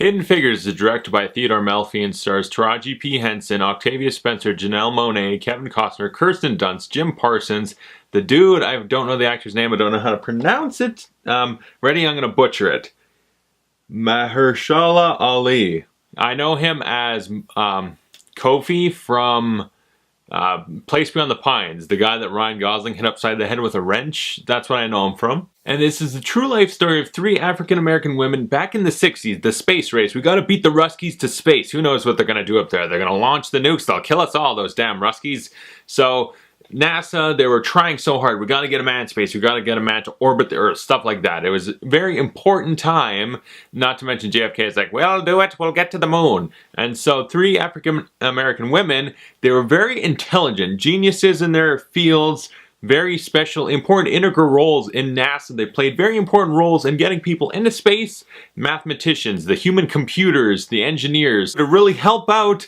Hidden Figures is directed by Theodore Melfi and stars Taraji P. Henson, Octavia Spencer, Janelle Monáe, Kevin Costner, Kirsten Dunst, Jim Parsons, the dude, I don't know the actor's name, I don't know how to pronounce it. Ready, I'm going to butcher it. Mahershala Ali. I know him as Kofi from Place Beyond the Pines, the guy that Ryan Gosling hit upside the head with a wrench. That's what I know him from. And this is the true life story of 3 African-American women back in the 60s, the space race. We gotta beat the Ruskies to space. Who knows what they're gonna do up there? They're gonna launch the nukes. They'll kill us all, those damn Ruskies. So NASA, they were trying so hard. We gotta get a man in space. We gotta get a man to orbit the Earth, stuff like that. It was a very important time, not to mention JFK is like, we'll do it, we'll get to the moon. And so 3 African-American women, they were very intelligent, geniuses in their fields, very special, important, integral roles in NASA. They played very important roles in getting people into space, mathematicians, the human computers, the engineers, to really help out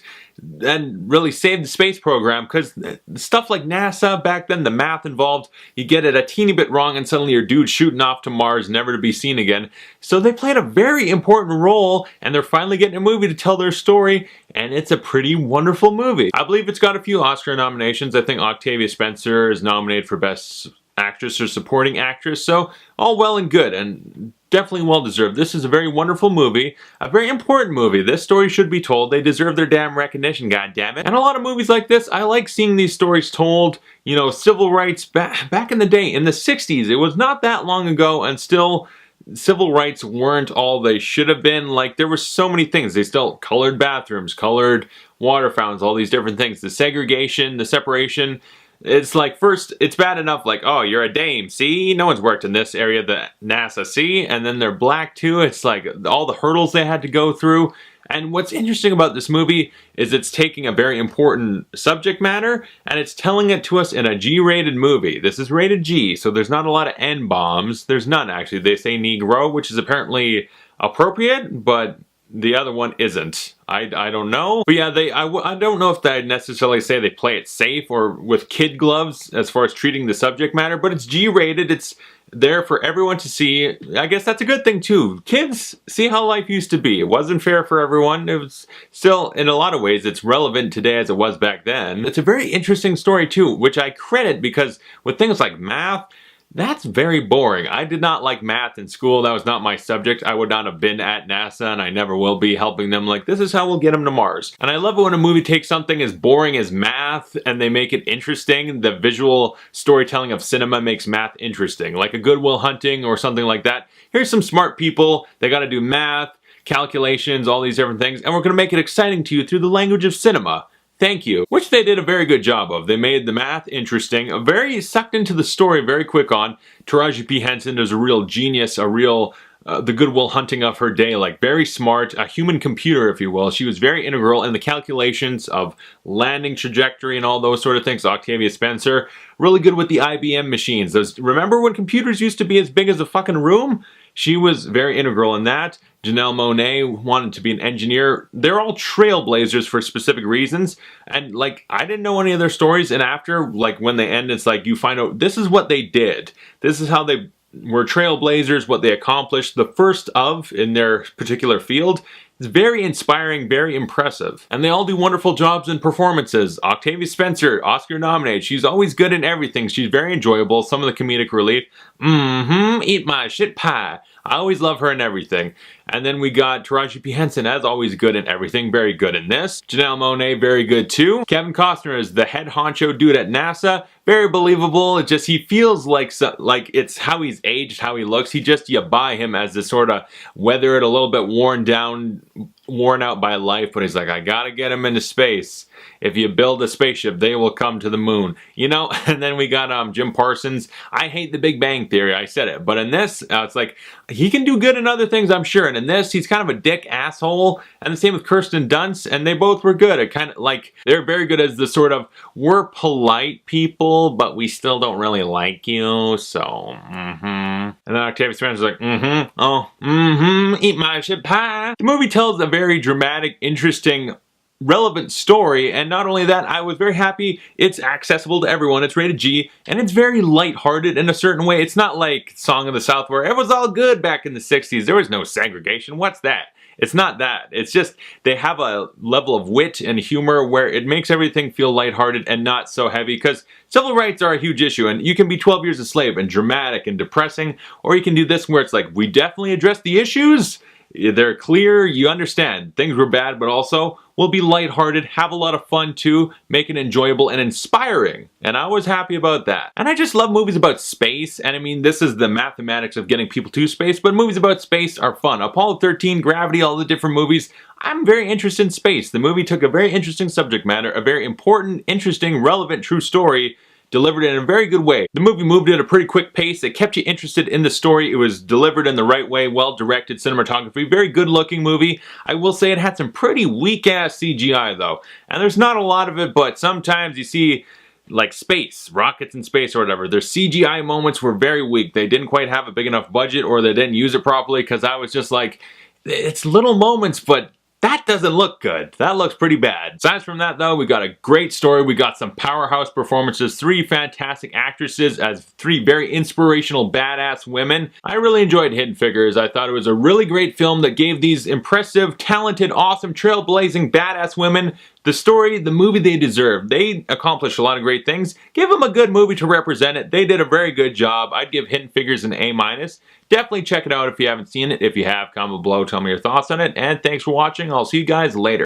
and really save the space program, because stuff like NASA back then, the math involved, you get it a teeny bit wrong and suddenly your dude's shooting off to Mars, never to be seen again. So they played a very important role, and they're finally getting a movie to tell their story, and it's a pretty wonderful movie. I believe it's got a few Oscar nominations. I think Octavia Spencer is nominated for Best Actress or Supporting Actress, so all well and good, and definitely well deserved. This is a very wonderful movie, a very important movie. This story should be told. They deserve their damn recognition, goddammit. And a lot of movies like this, I like seeing these stories told. You know, civil rights back in the day, in the 60s, it was not that long ago, and still civil rights weren't all they should have been. Like, there were so many things. They still colored bathrooms, colored water fountains, all these different things. The segregation, the separation. It's like, first, it's bad enough, like, oh, you're a dame, see? No one's worked in this area, the NASA, see? And then they're black, too. It's like all the hurdles they had to go through. And what's interesting about this movie is it's taking a very important subject matter, and it's telling it to us in a G-rated movie. This is rated G, so there's not a lot of N-bombs. There's none, actually. They say Negro, which is apparently appropriate, but the other one isn't. I don't know. But yeah, I don't know if I'd necessarily say they play it safe or with kid gloves as far as treating the subject matter, but it's G-rated. It's there for everyone to see. I guess that's a good thing too. Kids see how life used to be. It wasn't fair for everyone. It was still, in a lot of ways, it's relevant today as it was back then. It's a very interesting story too, which I credit because with things like math, that's very boring. I did not like math in school. That was not my subject. I would not have been at NASA, and I never will be, helping them like, this is how we'll get them to Mars. And I love it when a movie takes something as boring as math and they make it interesting. The visual storytelling of cinema makes math interesting. Like a Good Will Hunting or something like that. Here's some smart people. They got to do math, calculations, all these different things, and we're going to make it exciting to you through the language of cinema. Thank you. Which they did a very good job of. They made the math interesting, very sucked into the story very quick on. Taraji P. Henson is a real genius, a real, the Good Will Hunting of her day, like very smart, a human computer, if you will. She was very integral in the calculations of landing trajectory and all those sort of things. Octavia Spencer, really good with the IBM machines. Remember when computers used to be as big as a fucking room? She was very integral in that. Janelle Monáe wanted to be an engineer. They're all trailblazers for specific reasons. And like, I didn't know any of their stories. And after, like, when they end, it's like you find out this is what they did. This is how they were trailblazers, what they accomplished, the first of in their particular field. It's very inspiring, very impressive. And they all do wonderful jobs in performances. Octavia Spencer, Oscar nominated. She's always good in everything. She's very enjoyable. Some of the comedic relief. Eat my shit pie. I always love her in everything. And then we got Taraji P. Henson, as always, good in everything. Very good in this. Janelle Monáe, very good too. Kevin Costner is the head honcho dude at NASA. Very believable. It just, he feels like it's how he's aged, how he looks. You buy him as this sort of weathered, a little bit worn out by life, but he's like, I gotta get him into space. If you build a spaceship, they will come to the moon. You know, and then we got Jim Parsons. I hate the Big Bang Theory, I said it. But in this, it's like, he can do good in other things, I'm sure. And in this, he's kind of a dick asshole. And the same with Kirsten Dunst, and they both were good. It kind of, like, they're very good as the sort of, we're polite people, but we still don't really like you, so, And then Octavia Spencer's like, eat my shit pie. The movie tells a very dramatic, interesting, relevant story, and not only that, I was very happy it's accessible to everyone. It's rated G, and it's very lighthearted in a certain way. It's not like Song of the South where it was all good back in the 60s. There was no segregation. What's that? It's not that. It's just they have a level of wit and humor where it makes everything feel lighthearted and not so heavy, because civil rights are a huge issue, and you can be 12 Years a Slave and dramatic and depressing, or you can do this where it's like, we definitely address the issues. They're clear, you understand things were bad, but also we'll be lighthearted, have a lot of fun too, make it enjoyable and inspiring. And I was happy about that. And I just love movies about space, and I mean, this is the mathematics of getting people to space, but movies about space are fun. Apollo 13, Gravity, all the different movies. I'm very interested in space. The movie took a very interesting subject matter, a very important, interesting, relevant, true story, delivered it in a very good way. The movie moved at a pretty quick pace. It kept you interested in the story. It was delivered in the right way, well-directed cinematography, very good-looking movie. I will say it had some pretty weak-ass CGI, though. And there's not a lot of it, but sometimes you see, like space, rockets in space or whatever, their CGI moments were very weak. They didn't quite have a big enough budget, or they didn't use it properly, because I was just like, it's little moments, but that doesn't look good. That looks pretty bad. Aside from that though, we got a great story. We got some powerhouse performances, 3 fantastic actresses as 3 very inspirational badass women. I really enjoyed Hidden Figures. I thought it was a really great film that gave these impressive, talented, awesome, trailblazing badass women the story, the movie they deserve. They accomplished a lot of great things. Give them a good movie to represent it. They did a very good job. I'd give Hidden Figures an A-. Definitely check it out if you haven't seen it. If you have, comment below, tell me your thoughts on it. And thanks for watching. I'll see you guys later.